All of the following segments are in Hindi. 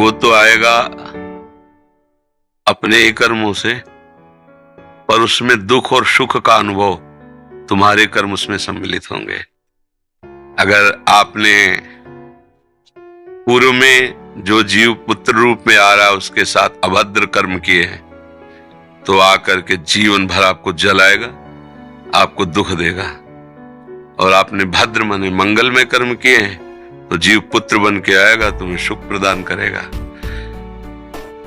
वो तो आएगा अपने ही कर्मों से, पर उसमें दुख और सुख का अनुभव तुम्हारे कर्म उसमें सम्मिलित होंगे। अगर आपने पूर्व में जो जीव पुत्र रूप में आ रहा है उसके साथ अभद्र कर्म किए हैं, तो आकर के जीवन भर आपको जलाएगा, आपको दुख देगा। और आपने भद्र माने मंगलमय कर्म किए हैं तो जीव पुत्र बन के आएगा, तुम्हें सुख प्रदान करेगा।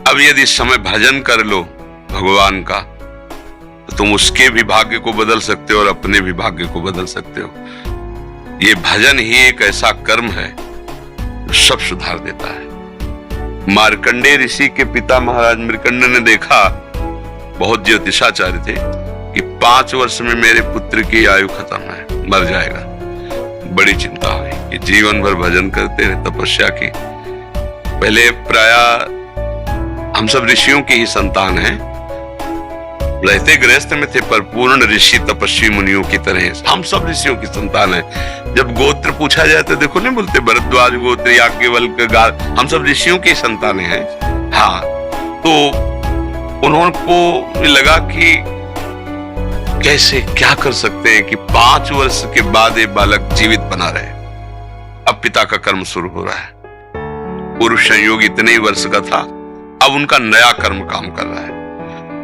अब यदि इस समय भजन कर लो भगवान का, तो तुम उसके भी भाग्य को बदल सकते हो और अपने भी भाग्य को बदल सकते हो। ये भजन ही एक ऐसा कर्म है जो सब सुधार देता है। मार्कंडेय ऋषि के पिता महाराज मृकंड ने देखा, बहुत ज्योतिषाचार्य थे, कि 5 वर्ष में मेरे पुत्र की आयु खत्म है, मर जाएगा। बड़ी चिंता हुई कि जीवन भर भजन करते रहे, तपस्या की। पहले प्राय हम सब ऋषियों की ही संतान हैं, रहते गृहस्थ में थे पर पूर्ण ऋषि तपस्वी मुनियों की तरह हम सब ऋषियों की संतान हैं। जब गोत्र पूछा जाए तो देखो नहीं बोलते भरद्वाज गोत्र, याज्ञवल्क्य, हम सब ऋषियों की संतानें हैं। हाँ, तो उनको लगा कि कैसे क्या कर सकते हैं कि 5 वर्ष के बाद ये बालक जीवित बना रहे। अब पिता का कर्म शुरू हो रहा है। पूर्व संयोग इतने ही वर्ष का था, अब उनका नया कर्म काम कर रहा है।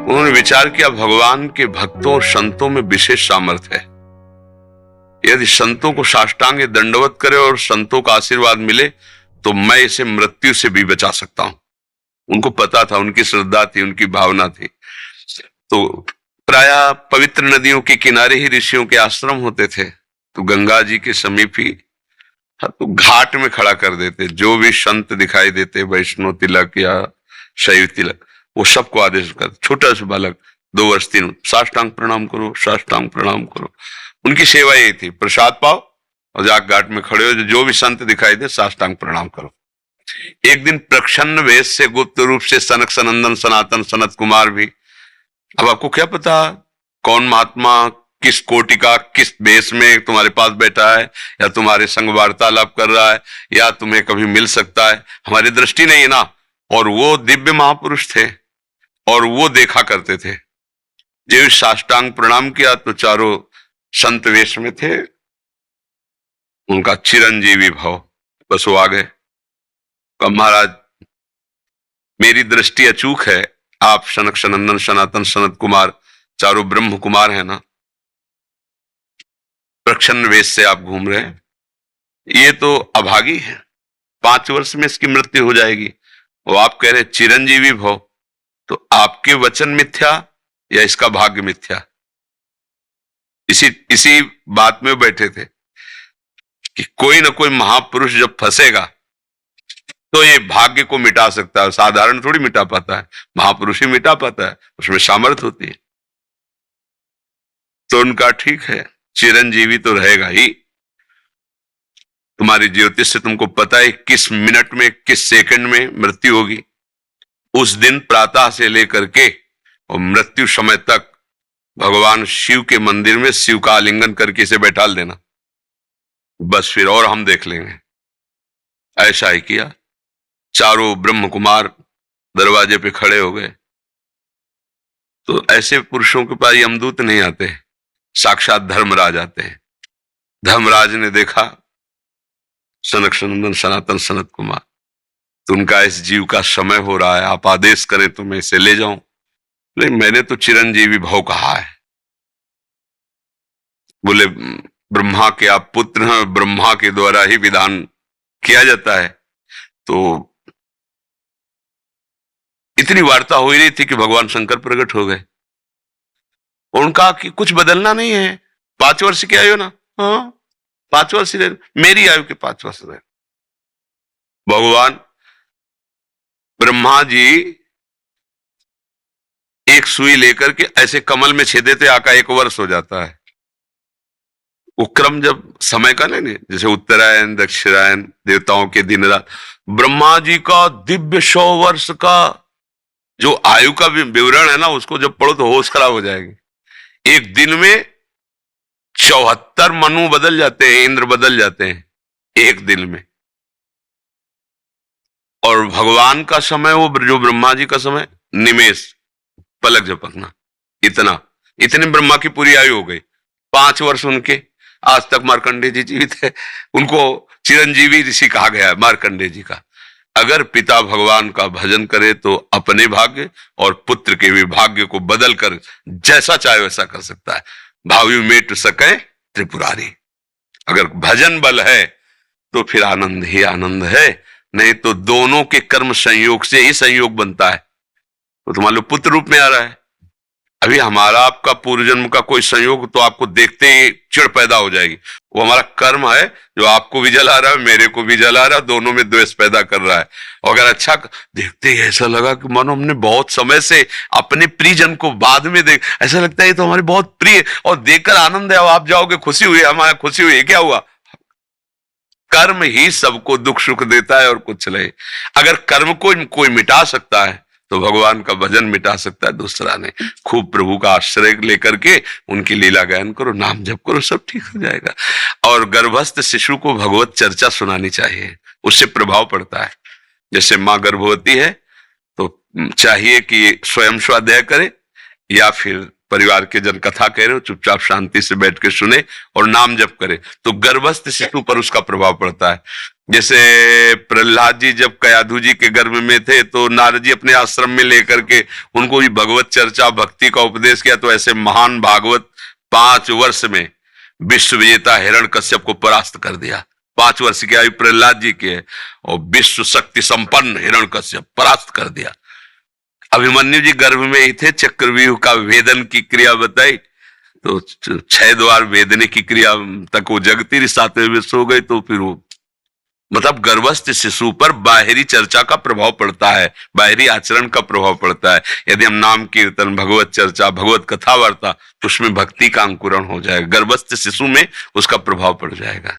उन्होंने विचार किया, भगवान के भक्तों और संतों में विशेष सामर्थ्य है। यदि संतों को साष्टांग दंडवत करे और संतों का आशीर्वाद मिले तो मैं इसे मृत्यु से भी बचा सकता हूं। उनको पता था, उनकी श्रद्धा थी, उनकी भावना थी। तो प्राय पवित्र नदियों के किनारे ही ऋषियों के आश्रम होते थे, तो गंगा जी के समीप ही तो घाट में खड़ा कर देते। जो भी संत दिखाई देते, वैष्णव तिलक या शैव तिलक, वो सबको आदेश कर, छोटा सा बालक 2 वर्ष 3, साष्टांग प्रणाम करो, साष्टांग प्रणाम करो। उनकी सेवा यही थी, प्रसाद पाओ और जाकर घाट में खड़े हो, जो भी संत दिखाई दे साष्टांग प्रणाम करो। एक दिन प्रच्छन्न वेश से गुप्त रूप से सनक सनंदन सनातन सनत कुमार भी, अब आपको क्या पता कौन महात्मा किस कोटि का किस वेश में तुम्हारे पास बैठा है, या तुम्हारे संग वार्तालाप कर रहा है, या तुम्हें कभी मिल सकता है, हमारी दृष्टि नहीं है ना। और वो दिव्य महापुरुष थे और वो देखा करते थे। जब साष्टांग प्रणाम किया तो चारों संत वेश में थे, उनका चिरंजीवी भाव, बस वो आ गए। महाराज मेरी दृष्टि अचूक है, आप सनक सनंदन सनातन सनत कुमार चारों ब्रह्म कुमार है ना, प्रच्छन्न वेश से आप घूम रहे हैं, ये तो अभागी है, 5 वर्ष में इसकी मृत्यु हो जाएगी। और आप कह रहे चिरंजीवी भव, तो आपके वचन मिथ्या या इसका भाग्य मिथ्या? इसी बात में बैठे थे कि कोई ना कोई महापुरुष जब फंसेगा तो ये भाग्य को मिटा सकता है, साधारण थोड़ी मिटा पाता है, महापुरुष ही मिटा पाता है, उसमें सामर्थ्य होती है। तो उनका ठीक है, चिरंजीवी तो रहेगा ही। तुम्हारी ज्योतिष से तुमको पता है किस मिनट में किस सेकंड में मृत्यु होगी। उस दिन प्रातः से लेकर के और मृत्यु समय तक भगवान शिव के मंदिर में शिव का आलिंगन करके इसे बैठा देना, बस फिर और हम देख लेंगे। ऐसा ही किया। चारों ब्रह्म कुमार दरवाजे पे खड़े हो गए। तो ऐसे पुरुषों के पास यमदूत नहीं आते, साक्षात धर्मराज आते हैं। धर्मराज ने देखा सनक सनंदन सनातन सनत कुमार, तो उनका इस जीव का समय हो रहा है, आप आदेश करें तो मैं इसे ले जाऊं। नहीं, मैंने तो चिरंजीवी भव कहा है। बोले ब्रह्मा के आप पुत्र हैं, ब्रह्मा के द्वारा ही विधान किया जाता है। तो इतनी वार्ता हो ही रही थी कि भगवान शंकर प्रकट हो गए। उनका कि कुछ बदलना नहीं है, 5 वर्ष की आयु ना, हाँ 5 वर्ष रहे, मेरी आयु के 5 वर्ष रहे। भगवान ब्रह्मा जी एक सुई लेकर के ऐसे कमल में छेदे थे, आका 1 वर्ष हो जाता है। वो क्रम जब समय का नहीं, जैसे उत्तरायण दक्षिणायन देवताओं के दिन रात, ब्रह्मा जी का दिव्य 100 वर्ष का जो आयु का विवरण है ना, उसको जब पढ़ो तो होश खराब हो जाएगी। एक दिन में 74 मनु बदल जाते हैं, इंद्र बदल जाते हैं एक दिन में। और भगवान का समय, वो जो ब्रह्मा जी का समय, निमेष, पलक झपकना, इतना, इतने ब्रह्मा की पूरी आयु हो गई। 5 वर्ष उनके, आज तक मार्कंडेय जी जीवित है, उनको चिरंजीवी ऋषि कहा गया है मार्कंडेय जी का। अगर पिता भगवान का भजन करे तो अपने भाग्य और पुत्र के भी भाग्य को बदल कर जैसा चाहे वैसा कर सकता है। भावी मेट सके त्रिपुरारी। अगर भजन बल है तो फिर आनंद ही आनंद है, नहीं तो दोनों के कर्म संयोग से ही संयोग बनता है। तो तुम्हारे लो पुत्र रूप में आ रहा है। अभी हमारा आपका पूर्व जन्म का कोई संयोग तो आपको देखते ही चिढ़ पैदा हो जाएगी। वो हमारा कर्म है जो आपको भी जला रहा है, मेरे को भी जला रहा है, दोनों में द्वेष पैदा कर रहा है। और अगर अच्छा देखते ही ऐसा लगा कि मानो हमने बहुत समय से अपने प्रियजन को बाद में देख, ऐसा लगता है ये तो हमारे बहुत प्रिय, और देखकर आनंद है, आप जाओगे खुशी हुई, हमारा खुशी हुई, क्या हुआ? कर्म ही सबको दुख सुख देता है और कुछ नहीं। अगर कर्म को कोई मिटा सकता है तो भगवान का भजन मिटा सकता है दूसरा नहीं। खूब प्रभु का आश्रय लेकर के उनकी लीला गायन करो, नाम जप करो, सब ठीक हो जाएगा। और गर्भस्थ शिशु को भगवत चर्चा सुनानी चाहिए, उससे प्रभाव पड़ता है। जैसे माँ गर्भवती है तो चाहिए कि स्वयं स्वाध्याय करे या फिर परिवार के जन कथा कह रहे हो, चुपचाप शांति से बैठ के सुने और नाम जप करे, तो गर्भस्थ शिशु पर उसका प्रभाव पड़ता है। जैसे प्रहलाद जी जब कयाधु जी के गर्भ में थे तो नारद जी अपने आश्रम में लेकर के उनको भी भगवत चर्चा भक्ति का उपदेश किया। तो ऐसे महान भागवत 5 वर्ष में विश्व विजेता हिरण्यकश्यप को परास्त कर दिया। 5 वर्ष की आयु प्रहलाद जी की है और विश्व शक्ति संपन्न हिरण्यकश्यप परास्त कर दिया। अभिमन्यु जी गर्भ में ही थे, चक्रव्यूह का वेदन की क्रिया बताई तो 6 द्वार वेदने की क्रिया तक वो जगती रही, 7वें में सो गई। तो फिर वो मतलब गर्भस्थ शिशु पर बाहरी चर्चा का प्रभाव पड़ता है, बाहरी आचरण का प्रभाव पड़ता है। यदि हम नाम कीर्तन, भगवत चर्चा, भगवत कथा वार्ता, तो उसमें भक्ति का अंकुरण हो जाएगा, गर्भस्थ शिशु में उसका प्रभाव पड़ जाएगा।